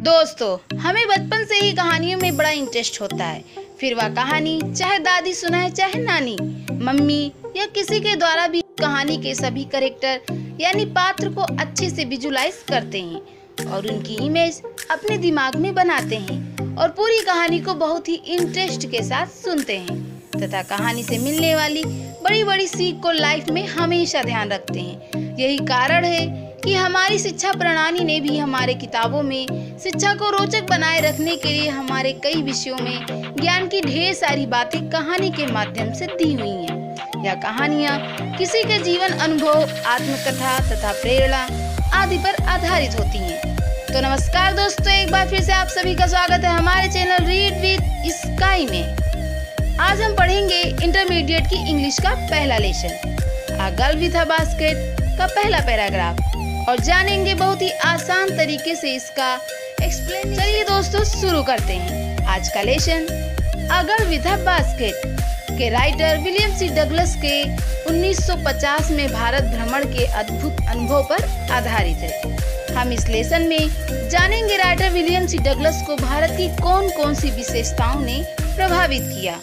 दोस्तों, हमें बचपन से ही कहानियों में बड़ा इंटरेस्ट होता है। फिर वह कहानी चाहे दादी सुनाए चाहे नानी, मम्मी या किसी के द्वारा भी कहानी के सभी कैरेक्टर यानी पात्र को अच्छे से विजुलाइज करते हैं और उनकी इमेज अपने दिमाग में बनाते हैं और पूरी कहानी को बहुत ही इंटरेस्ट के साथ सुनते हैं तथा कहानी से मिलने वाली बड़ी बड़ी सीख को लाइफ में हमेशा ध्यान रखते हैं। यही कारण है कि हमारी शिक्षा प्रणाली ने भी हमारे किताबों में शिक्षा को रोचक बनाए रखने के लिए हमारे कई विषयों में ज्ञान की ढेर सारी बातें कहानी के माध्यम से दी हुई हैं। यह कहानियाँ किसी के जीवन अनुभव, आत्मकथा तथा प्रेरणा आदि पर आधारित होती हैं। तो नमस्कार दोस्तों, एक बार फिर से आप सभी का स्वागत है हमारे चैनल रीड विद स्काई में। आज हम पढ़ेंगे इंटरमीडिएट की इंग्लिश का पहला lesson, a girl with a basket का पहला पैराग्राफ और जानेंगे बहुत ही आसान तरीके से इसका एक्सप्लेन। चलिए दोस्तों शुरू करते हैं आज का lesson. A girl with a basket के राइटर विलियम सी डगलस के 1950 में भारत भ्रमण के अद्भुत अनुभव पर आधारित है। हम इस लेसन में जानेंगे राइटर विलियम सी डगलस को भारत की कौन कौन सी विशेषताओं ने प्रभावित किया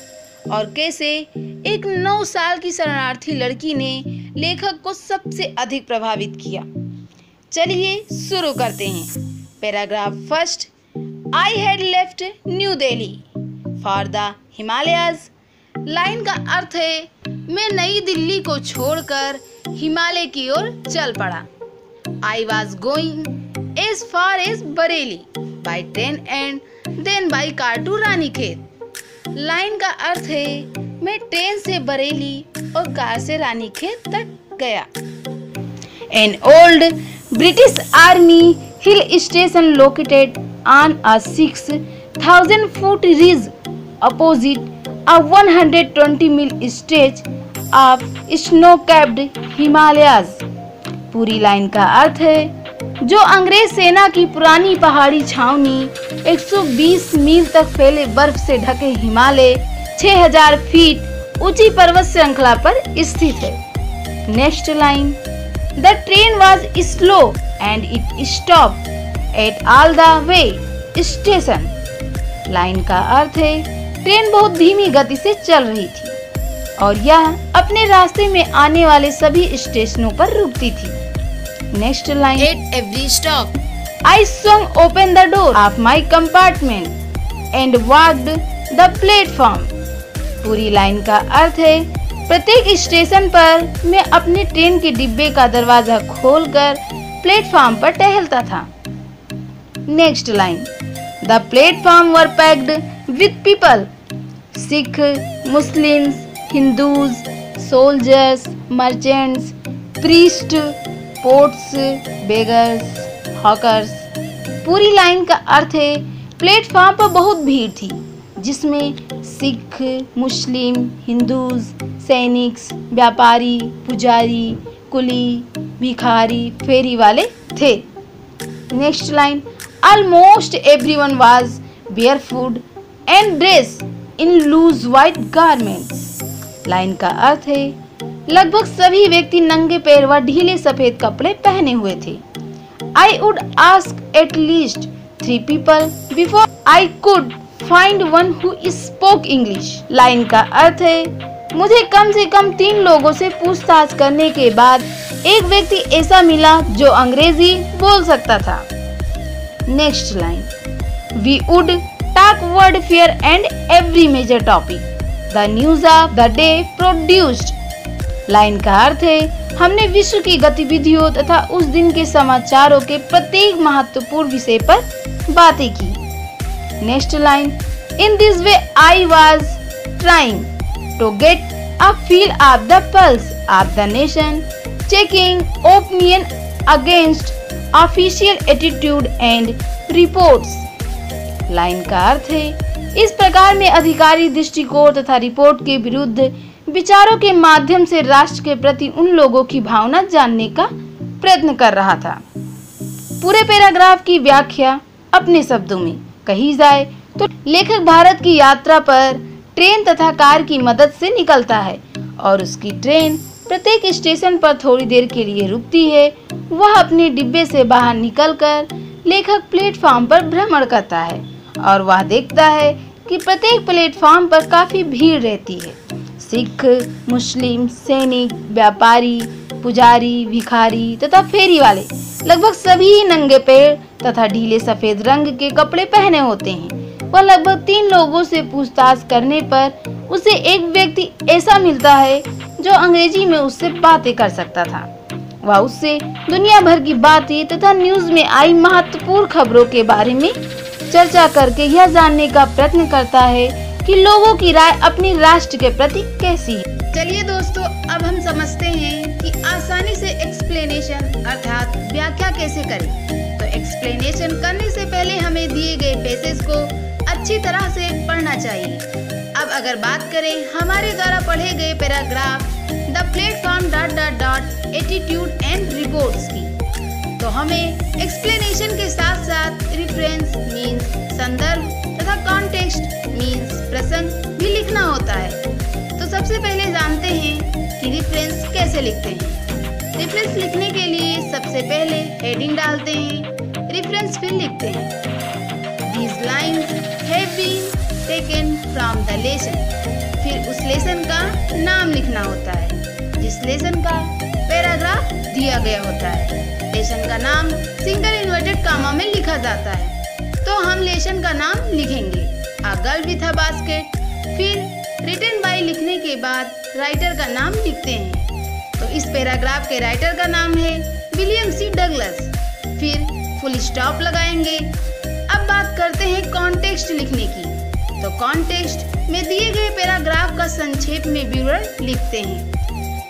और कैसे एक 9 साल की शरणार्थी लड़की ने लेखक को सबसे अधिक प्रभावित किया। चलिए शुरू करते हैं। Paragraph first. I had left new Delhi for the Himalayas. Line का अर्थ है मैं नई दिल्ली को छोड़कर हिमालय की ओर चल पड़ा। I was going as far as Bareilly by train and then by car to Ranikhet. Line का अर्थ है मैं ट्रेन से बरेली और कार से रानीखेत तक गया। An old British Army hill station located on a 6,000 foot ridge opposite a 120-mile stretch of snow-capped Himalayas। पूरी लाइन का अर्थ है जो अंग्रेज सेना की पुरानी पहाड़ी छावनी 120 मील तक फैले बर्फ से ढके हिमालय 6000 फीट ऊंची पर्वत श्रृंखला पर स्थित है। Next line. The train was slow and it stopped at all the way station। Line का अर्थ है ट्रेन बहुत धीमी गति से चल रही थी और यह अपने रास्ते में आने वाले सभी स्टेशनों पर रुकती थी। Next line. At every stop I swung open the door of my compartment and walked the platform। पूरी लाइन का अर्थ है प्रत्येक स्टेशन पर मैं अपने ट्रेन के डिब्बे का दरवाजा खोलकर प्लेटफॉर्म पर टहलता था। Next line. The platform were packed with people, Sikh, Muslims, Hindus, soldiers, merchants, priest, ports, beggars, hawkers. पूरी लाइन का अर्थ है प्लेटफॉर्म पर बहुत भीड़ थी जिसमें सिख, मुस्लिम, हिंदूज, सैनिक, व्यापारी, पुजारी, कुली, भिखारी, फेरी वाले थे। Next line. Almost everyone was barefoot and dress in loose white garments. Line का अर्थ है लगभग सभी व्यक्ति नंगे पैर व ढीले सफेद कपड़े पहने हुए थे। I would ask at least 3 people before I could find one who spoke English. Line का अर्थ है मुझे कम से कम 3 लोगों से पूछताछ करने के बाद एक व्यक्ति ऐसा मिला जो अंग्रेजी बोल सकता था। Next line. We would talk world fair and every major topic the news of the day produced. Line का अर्थ है हमने विश्व की गतिविधियों तथा उस दिन के समाचारों के प्रत्येक महत्वपूर्ण विषय पर बातें की। Next line. In this way I was trying to get a feel of the pulse of the nation, checking opinion against official attitude and reports। Line का अर्थ है इस प्रकार में अधिकारी दृष्टिकोण तथा रिपोर्ट के विरुद्ध विचारों के माध्यम से राष्ट्र के प्रति उन लोगों की भावना जानने का प्रयत्न कर रहा था। पूरे पैराग्राफ की व्याख्या अपने शब्दों में कही जाए तो लेखक भारत की यात्रा पर ट्रेन तथा कार की मदद से निकलता है और उसकी ट्रेन प्रत्येक स्टेशन पर थोड़ी देर के लिए रुकती है। वह अपने डिब्बे से बाहर निकलकर लेखक प्लेटफॉर्म पर भ्रमण करता है और वह देखता है कि प्रत्येक प्लेटफॉर्म पर काफी भीड़ रहती है। सिख, मुस्लिम, सैनिक, व्यापारी, पुजारी, भिखारी तथा फेरी वाले लगभग सभी नंगे पैर तथा ढीले सफेद रंग के कपड़े पहने होते हैं। वह लगभग 3 लोगों से पूछताछ करने पर उसे एक व्यक्ति ऐसा मिलता है जो अंग्रेजी में उससे बातें कर सकता था। वह उससे दुनिया भर की बातें तथा न्यूज में आई महत्वपूर्ण खबरों के बारे में चर्चा करके यह जानने का प्रयत्न करता है कि लोगों की राय अपने राष्ट्र के प्रति कैसी है। चलिए दोस्तों, अब हम समझते हैं कि आसानी से एक्सप्लेनेशन अर्थात व्याख्या कैसे करें। तो एक्सप्लेनेशन करने से पहले हमें दिए गए पैसेज को अच्छी तरह से पढ़ना चाहिए। अब अगर बात करें हमारे द्वारा पढ़े गए paragraph the platform ... attitude and reports की, तो हमें एक्सप्लेनेशन के साथ साथ रेफरेंस मींस संदर्भ तथा कॉन्टेक्स्ट मींस प्रसंग भी लिखना होता है। तो सबसे पहले जानते हैं कि रेफरेंस कैसे लिखते हैं। रेफरेंस लिखने के लिए सबसे पहले हेडिंग डालते हैं, रेफरेंस फिर लिखते हैं These lines have been taken from the lesson। फिर उस लेसन का नाम लिखना होता है जिस लेसन का पैराग्राफ दिया गया होता है। लेसन का नाम सिंगल इन्वर्टेड कामा में लिखा जाता है, तो हम लेसन का नाम लिखेंगे a girl with a basket. फिर रिटन बाय लिखने के बाद राइटर का नाम लिखते हैं, तो इस पैराग्राफ के राइटर का नाम है विलियम सी डगलस। फिर फुल स्टॉप लगाएंगे। अब बात करते हैं कॉन्टेक्स्ट लिखने की, तो कॉन्टेक्स्ट में दिए गए पैराग्राफ का संक्षेप में विवरण लिखते हैं।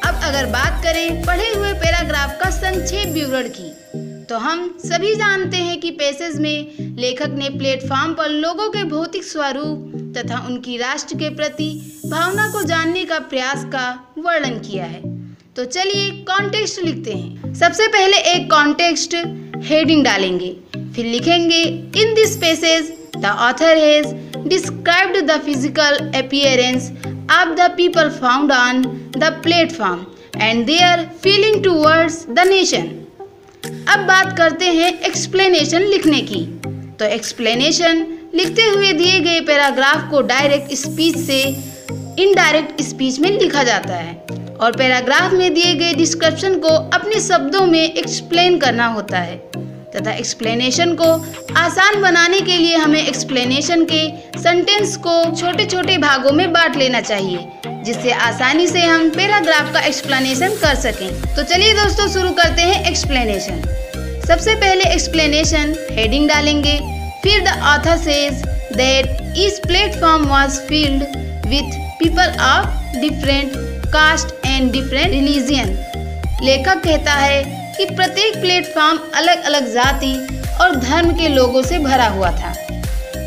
अब अगर बात करें पढ़े हुए पैराग्राफ का संक्षेप विवरण की, तो हम सभी जानते हैं कि पैसेज में लेखक ने प्लेटफॉर्म पर लोगों के भौतिक स्वरूप तथा उनकी राष्ट्र के प्रति भावना को जानने का प्रयास का वर्णन किया है। तो चलिए कॉन्टेक्स्ट लिखते हैं। सबसे पहले एक कॉन्टेक्स्ट हेडिंग डालेंगे, फिर लिखेंगे in this passage the author has described the physical appearance of the people found on the platform and their feeling towards the nation। अब बात करते हैं एक्सप्लेनेशन लिखने की, तो एक्सप्लेनेशन लिखते हुए दिए गए पैराग्राफ को डायरेक्ट स्पीच से इनडायरेक्ट स्पीच में लिखा जाता है और पैराग्राफ में दिए गए डिस्क्रिप्शन को अपने शब्दों में एक्सप्लेन करना होता है तथा एक्सप्लेनेशन को आसान बनाने के लिए हमें एक्सप्लेनेशन के सेंटेंस को छोटे छोटे भागों में बांट लेना चाहिए, जिससे आसानी से हम पैराग्राफ का एक्सप्लेनेशन कर सकें। तो चलिए दोस्तों शुरू करते हैं एक्सप्लेनेशन। सबसे पहले एक्सप्लेनेशन हेडिंग डालेंगे, फिर the author says that each platform was filled with people of different caste and different religion. लेखक कहता है कि प्रत्येक प्लेटफॉर्म अलग अलग जाति और धर्म के लोगों से भरा हुआ था।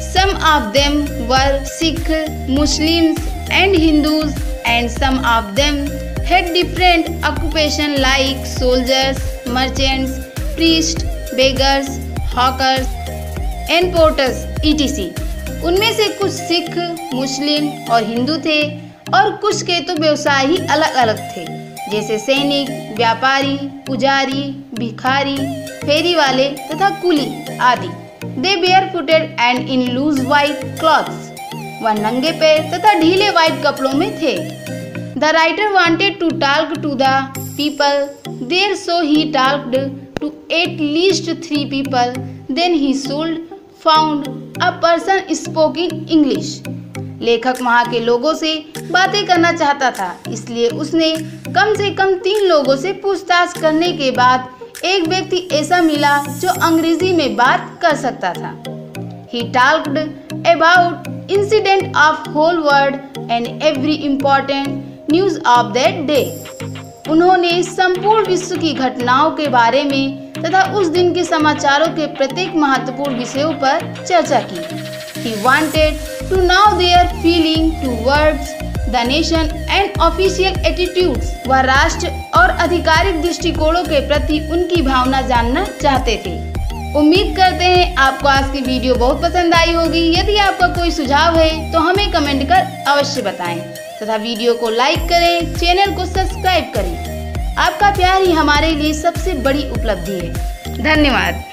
Some of them were Sikh, Muslims and Hindus, and some of them had different occupations like soldiers, merchants, priests, beggars, hawkers and porters etc। उनमें से कुछ सिख, मुस्लिम और हिंदू थे और कुछ के तो व्यवसाय ही अलग अलग थे, जैसे सैनिक, व्यापारी, पुजारी, भिखारी, फेरी वाले तथा कुली आदि। They barefooted and in loose white clothes। वह नंगे पैर तथा ढीले व्हाइट कपड़ों में थे। The writer wanted to talk to the people there, so he talked to at least 3 people। Then he should found a person speaking English। लेखक वहाँ के लोगों से बातें करना चाहता था, इसलिए उसने कम से कम 3 लोगों से पूछताछ करने के बाद एक व्यक्ति ऐसा मिला जो अंग्रेजी में बात कर सकता था। He talked about incident of whole world and every important news of that day। उन्होंने संपूर्ण विश्व की घटनाओं के बारे में तथा उस दिन के समाचारों के प्रत्येक महत्वपूर्ण विषयों पर चर्चा की। He wanted to know their feeling towards the nation and official attitudes। वह राष्ट्र और आधिकारिक दृष्टिकोणों के प्रति उनकी भावना जानना चाहते थे। उम्मीद करते हैं आपको आज की वीडियो बहुत पसंद आई होगी। यदि आपका कोई सुझाव है तो हमें कमेंट कर अवश्य बताएं तथा वीडियो को लाइक करें, चैनल को सब्सक्राइब करें। आपका प्यार ही हमारे लिए सबसे बड़ी उपलब्धि है। धन्यवाद।